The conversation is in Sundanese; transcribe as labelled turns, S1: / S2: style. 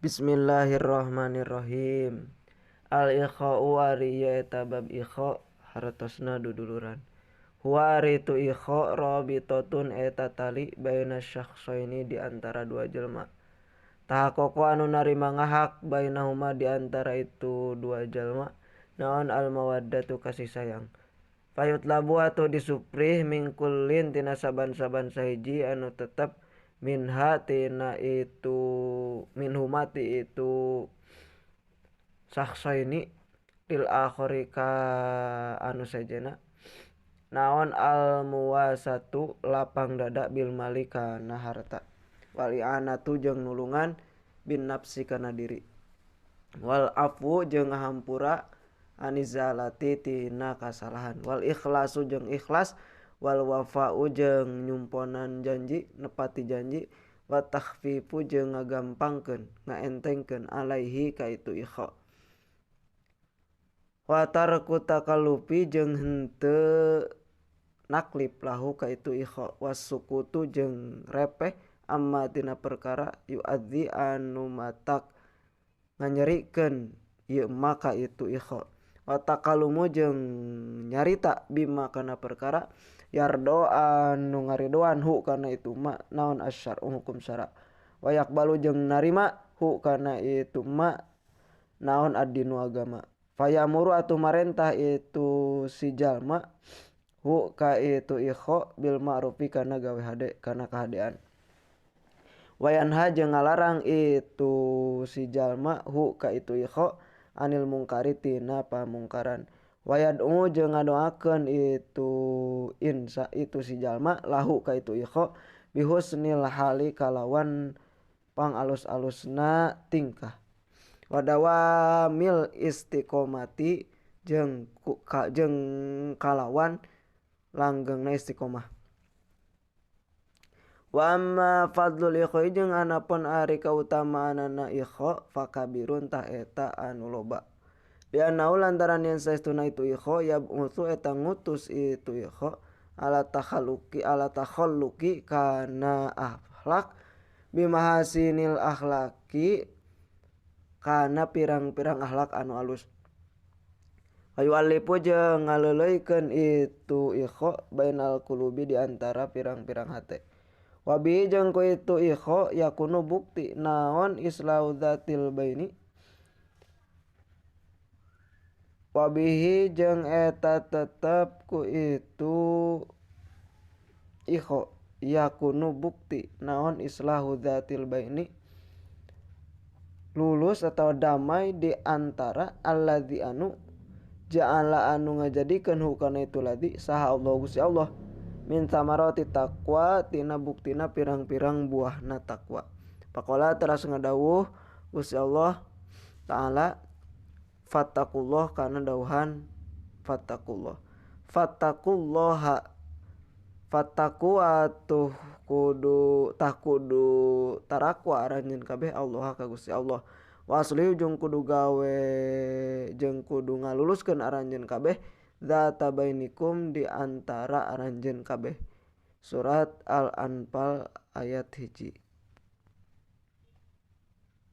S1: Bismillahirrahmanirrahim. Al-ikha'u ari eta bab ikha' hartosna duduluran. Huwa ari tu ikha' rabitatun eta tali baina syakhsaini di antara dua jelma. Tahaqaqu anu narima ngahak bainahuma di antara itu dua jelma. Naon al-mawaddatu kasih sayang. Fayutlabu atau disuprih mingkullin tina saban-saban sahiji anu tetep minha tina itu minhumati itu saksa ini lil akhori ka anu sajena naon al muwasatu lapang dada bil mali kana harta wal i'anatu jeung nulungan bin nafsi kana diri wal afu jeung ngahampura anizalati tina kasalahan wal ikhlasu jeung ikhlas wal wafa'u jeung nyumponan janji nepati janji wa takhfifu jeung ngagampangkeun ngaentengkeun alaihi ka itu ikha wa tarku takalufi jeung henteu naklip lahu ka itu ikha wasukutu jeung repeh amma tina perkara yuadzi anu matak nganyerikeun ieu maka itu ikha wa takalumu jeung nyarita bima kana perkara yardo anu ngaridoan hu kana itu ma naon asyar'u hukum syara wa yaqbalu jeung narima hu kana itu ma naon ad-dinu agama fayamuru atuh marentah itu si jalma hu ka itu ikha bil ma'rufi kana gawe hade kana kahadean wayanha jeung ngalarang itu si jalma hu ka itu ikha anil mungkari tina pamungkaran wayad'u jeung ngadoakeun itu insa itu si jalma lahu ka itu ikha bihusnil hali kalawan pangalus-alusna tingkah wadawamil istiqomati jeung kalawan langgengna istiqomah wa amma fadlul ikha jeung anapun ari kautamaanna ikha fakabirun tah eta anu loba bianau lantaran yen saestuna itu ikha yab'utsu eta ngutus itu ikha ala takhalluqi kana akhlak bimahasinil akhlaki kana pirang-pirang akhlak anu alus ayu alipu jeung ngaleuleuikeun itu ikha bainal qulubi di antara pirang-pirang hate wabi jeung ku itu ikha yakunu bukti naon islahu dzatil baini wabihi jeung eta tetep ku itu ikha yakunu bukti naon islahu dzatil baini lulus atau damai di antara alladzi anu ja'ala anu ngajadikeun hu kana itu ladzi saha Allah Gusti Allah min samarati taqwa tina buktina pirang-pirang buahna taqwa faqala teras ngadawuh Gusti Allah taala fattaqullah kana dauhan fattaqullah fattaqullaha fattaqu atuh kudu tarakwa aranjeun kabeh Allah ka Gusti Allah wa asli jeung kudu gawe jeung kudu ngaluluskeun aranjeun kabeh dzata bainikum di antara aranjeun kabeh surat Al-Anfal ayat 1